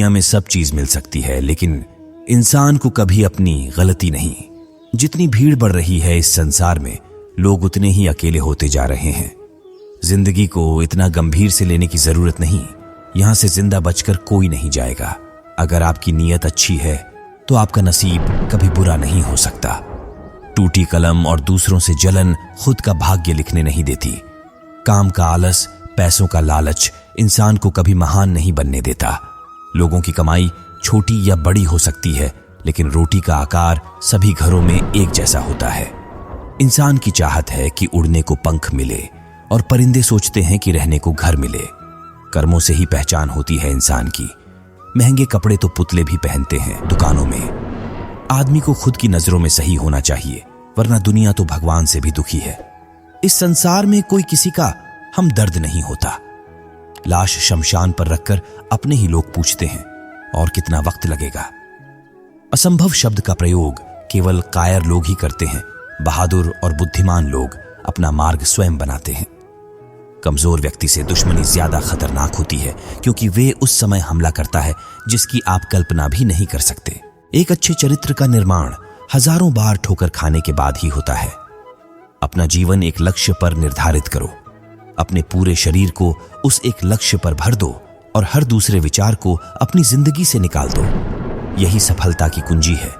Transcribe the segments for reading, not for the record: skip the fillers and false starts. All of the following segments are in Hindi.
दुनिया में सब चीज मिल सकती है, लेकिन इंसान को कभी अपनी गलती नहीं। जितनी भीड़ बढ़ रही है इस संसार में, लोग उतने ही अकेले होते जा रहे हैं। जिंदगी को इतना गंभीर से लेने की जरूरत नहीं। यहां से जिंदा बचकर कोई नहीं जाएगा। अगर आपकी नीयत अच्छी है तो आपका नसीब कभी बुरा नहीं हो सकता। टूटी कलम और दूसरों से जलन खुद का भाग्य लिखने नहीं देती। काम का आलस, पैसों का लालच इंसान को कभी महान नहीं बनने देता। लोगों की कमाई छोटी या बड़ी हो सकती है, लेकिन रोटी का आकार सभी घरों में एक जैसा होता है। इंसान की चाहत है कि उड़ने को पंख मिले, और परिंदे सोचते हैं कि रहने को घर मिले। कर्मों से ही पहचान होती है इंसान की। महंगे कपड़े तो पुतले भी पहनते हैं दुकानों में। आदमी को खुद की नजरों में सही होना चाहिए, वरना दुनिया तो भगवान से भी दुखी है। इस संसार में कोई किसी का हमदर्द नहीं होता। लाश शमशान पर रखकर अपने ही लोग पूछते हैं, और कितना वक्त लगेगा। असंभव शब्द का प्रयोग केवल कायर लोग ही करते हैं। बहादुर और बुद्धिमान लोग अपना मार्ग स्वयं बनाते हैं। कमजोर व्यक्ति से दुश्मनी ज्यादा खतरनाक होती है, क्योंकि वे उस समय हमला करता है जिसकी आप कल्पना भी नहीं कर सकते। एक अच्छे चरित्र का निर्माण हजारों बार ठोकर खाने के बाद ही होता है। अपना जीवन एक लक्ष्य पर निर्धारित करो। अपने पूरे शरीर को उस एक लक्ष्य पर भर दो, और हर दूसरे विचार को अपनी जिंदगी से निकाल दो। यही सफलता की कुंजी है।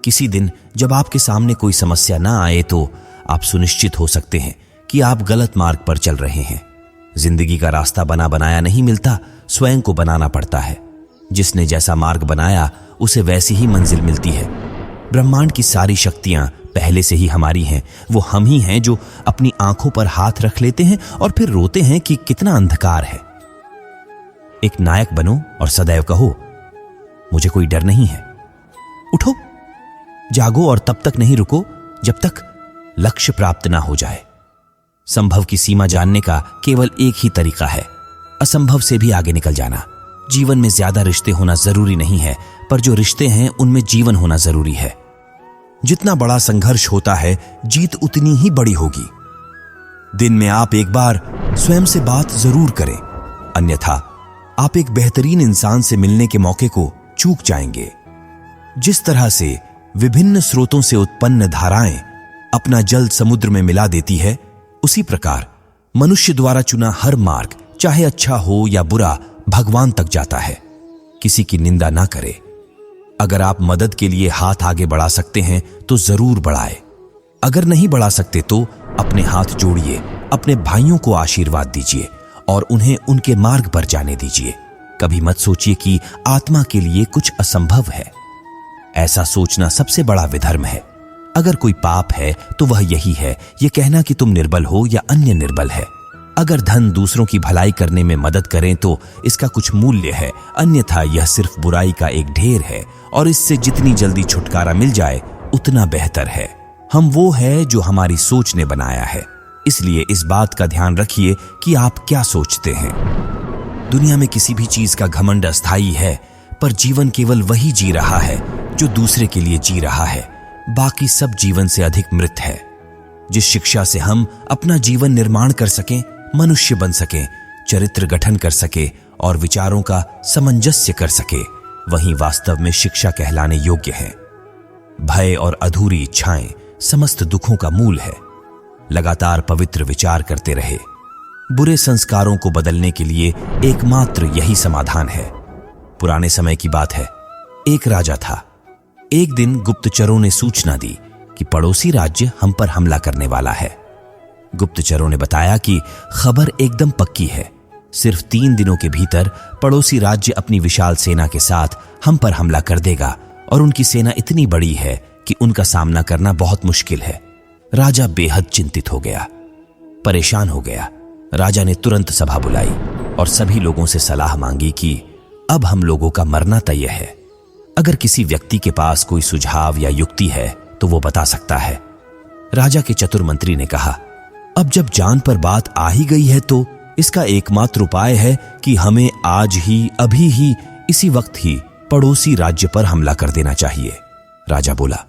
किसी दिन जब आपके सामने कोई समस्या ना आए तो आप सुनिश्चित हो सकते हैं कि आप गलत मार्ग पर चल रहे हैं। जिंदगी का रास्ता बना बनाया नहीं मिलता, स्वयं को बनाना पड़ता है। जिसने जैसा मार्ग बनाया उसे वैसी ही मंजिल मिलती है। ब्रह्मांड की सारी शक्तियां पहले से ही हमारी हैं। वो हम ही हैं जो अपनी आंखों पर हाथ रख लेते हैं और फिर रोते हैं कि कितना अंधकार है। एक नायक बनो और सदैव कहो, मुझे कोई डर नहीं है। उठो, जागो और तब तक नहीं रुको जब तक लक्ष्य प्राप्त ना हो जाए। संभव की सीमा जानने का केवल एक ही तरीका है, असंभव से भी आगे निकल जाना। जीवन में ज्यादा रिश्ते होना जरूरी नहीं है, पर जो रिश्ते हैं उनमें जीवन होना जरूरी है। जितना बड़ा संघर्ष होता है, जीत उतनी ही बड़ी होगी। दिन में आप एक बार स्वयं से बात जरूर करें, अन्यथा आप एक बेहतरीन इंसान से मिलने के मौके को चूक जाएंगे। जिस तरह से विभिन्न स्रोतों से उत्पन्न धाराएं अपना जल समुद्र में मिला देती है, उसी प्रकार मनुष्य द्वारा चुना हर मार्ग, चाहे अच्छा हो या बुरा, भगवान तक जाता है। किसी की निंदा ना करे। अगर आप मदद के लिए हाथ आगे बढ़ा सकते हैं तो जरूर बढ़ाएं। अगर नहीं बढ़ा सकते तो अपने हाथ जोड़िए, अपने भाइयों को आशीर्वाद दीजिए और उन्हें उनके मार्ग पर जाने दीजिए। कभी मत सोचिए कि आत्मा के लिए कुछ असंभव है। ऐसा सोचना सबसे बड़ा विधर्म है। अगर कोई पाप है तो वह यही है, यह कहना कि तुम निर्बल हो या अन्य निर्बल है। अगर धन दूसरों की भलाई करने में मदद करें तो इसका कुछ मूल्य है, अन्यथा यह सिर्फ बुराई का एक ढेर है, और इससे जितनी जल्दी छुटकारा मिल जाए उतना बेहतर है। हम वो है जो हमारी सोच ने बनाया है, इसलिए इस बात का ध्यान रखिए कि आप क्या सोचते हैं। दुनिया में किसी भी चीज का घमंड अस्थायी है, पर जीवन केवल वही जी रहा है जो दूसरे के लिए जी रहा है। बाकी सब जीवन से अधिक मृत है। जिस शिक्षा से हम अपना जीवन निर्माण कर सकें, मनुष्य बन सकें, चरित्र गठन कर सके और विचारों का सामंजस्य कर सके, वही वास्तव में शिक्षा कहलाने योग्य है। भय और अधूरी इच्छाएं समस्त दुखों का मूल है। लगातार पवित्र विचार करते रहे। बुरे संस्कारों को बदलने के लिए एकमात्र यही समाधान है। पुराने समय की बात है। एक राजा था। एक दिन गुप्तचरों ने सूचना दी कि पड़ोसी राज्य हम पर हमला करने वाला है। गुप्तचरों ने बताया कि खबर एकदम पक्की है। सिर्फ 3 दिनों के भीतर पड़ोसी राज्य अपनी विशाल सेना के साथ हम पर हमला कर देगा, और उनकी सेना इतनी बड़ी है कि उनका सामना करना बहुत मुश्किल है। राजा बेहद चिंतित हो गया, परेशान हो गया। राजा ने तुरंत सभा बुलाई और सभी लोगों से सलाह मांगी कि अब हम लोगों का मरना तय है। अगर किसी व्यक्ति के पास कोई सुझाव या युक्ति है तो वो बता सकता है। राजा के चतुर मंत्री ने कहा, अब जब जान पर बात आ ही गई है तो इसका एकमात्र उपाय है कि हमें आज ही, अभी ही, इसी वक्त ही पड़ोसी राज्य पर हमला कर देना चाहिए। राजा बोला,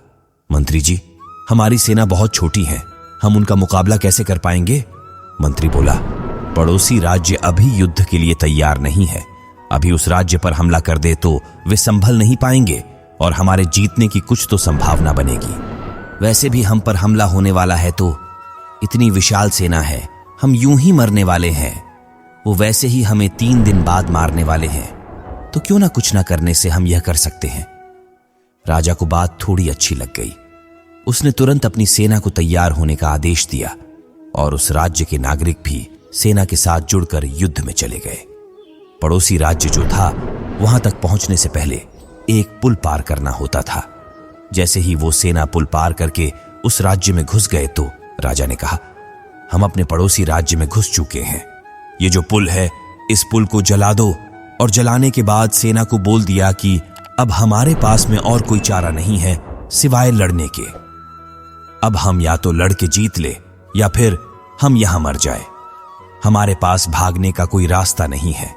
मंत्री जी, हमारी सेना बहुत छोटी है, हम उनका मुकाबला कैसे कर पाएंगे? मंत्री बोला, पड़ोसी राज्य अभी युद्ध के लिए तैयार नहीं है। अभी उस राज्य पर हमला कर दे तो वे संभल नहीं पाएंगे और हमारे जीतने की कुछ तो संभावना बनेगी। वैसे भी हम पर हमला होने वाला है तो इतनी विशाल सेना है, हम यूं ही मरने वाले हैं। वो वैसे ही हमें 3 दिन बाद मारने वाले हैं, तो क्यों ना कुछ ना करने से हम यह कर सकते हैं। राजा को बात थोड़ी अच्छी लग गई। उसने तुरंत अपनी सेना को तैयार होने का आदेश दिया और उस राज्य के नागरिक भी सेना के साथ जुड़कर युद्ध में चले गए। पड़ोसी राज्य जो था, वहां तक पहुंचने से पहले एक पुल पार करना होता था। जैसे ही वो सेना पुल पार करके उस राज्य में घुस गए तो राजा ने कहा, हम अपने पड़ोसी राज्य में घुस चुके हैं। ये जो पुल है, इस पुल को जला दो। और जलाने के बाद सेना को बोल दिया कि अब हमारे पास में और कोई चारा नहीं है सिवाय लड़ने के। अब हम या तो लड़ के जीत ले या फिर हम यहां मर जाए। हमारे पास भागने का कोई रास्ता नहीं है।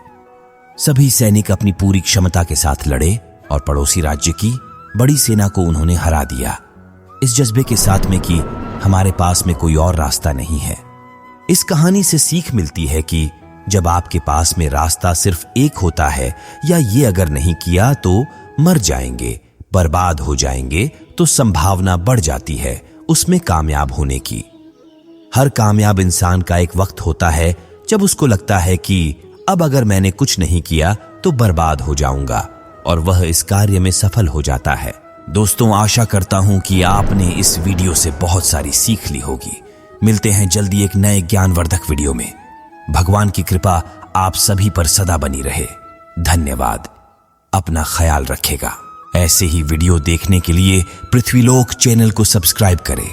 सभी सैनिक अपनी पूरी क्षमता के साथ लड़े और पड़ोसी राज्य की बड़ी सेना को उन्होंने हरा दिया, इस जज्बे के साथ में कि हमारे पास में कोई और रास्ता नहीं है। इस कहानी से सीख मिलती है कि जब आपके पास में रास्ता सिर्फ एक होता है या ये अगर नहीं किया तो मर जाएंगे, बर्बाद हो जाएंगे, तो संभावना बढ़ जाती है उसमें कामयाब होने की। हर कामयाब इंसान का एक वक्त होता है जब उसको लगता है कि अब अगर मैंने कुछ नहीं किया तो बर्बाद हो जाऊंगा, और वह इस कार्य में सफल हो जाता है। दोस्तों, आशा करता हूं कि आपने इस वीडियो से बहुत सारी सीख ली होगी। मिलते हैं जल्दी एक नए ज्ञानवर्धक वीडियो में। भगवान की कृपा आप सभी पर सदा बनी रहे। धन्यवाद। अपना ख्याल रखेगा। ऐसे ही वीडियो देखने के लिए पृथ्वीलोक चैनल को सब्सक्राइब करें।